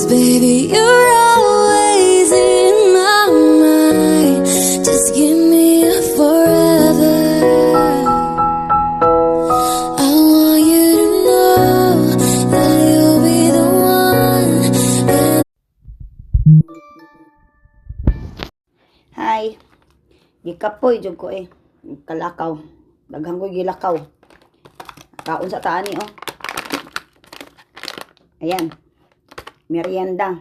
baby, you're always in my mind. Just give me a forever. I want you to know that you'll be the one. Hi. Gikapoy jud ko kalakaw. Daghang ko'y gilakaw. Kaon sa taani Ayan. Merienda.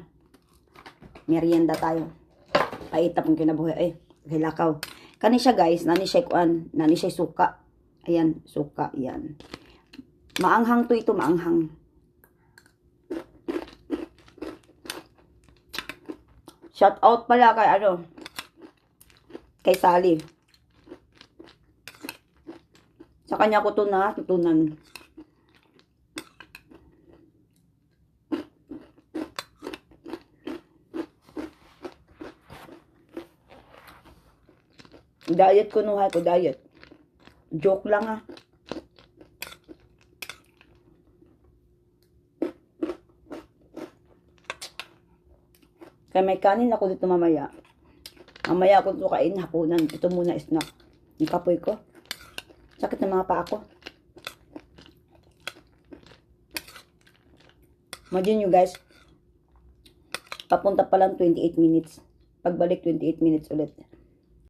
Merienda tayo. Paita pong kinabuhi gilakaw. Kani siya guys, nani siya suka. Ayan, suka yan. Maanghang to ito, maanghang. Shout out pala kay Sally. Sa kanya ko to natutunan. Diet ko nuhay ko, diet. Joke lang Kaya may kanin ako dito mamaya. Mamaya ako ito kain hapunan. Ito muna snack. Yung kapoy ko. Sakit ng mga paa ko. Imagine nyo guys. Papunta pa lang 28 minutes. Pagbalik 28 minutes ulit.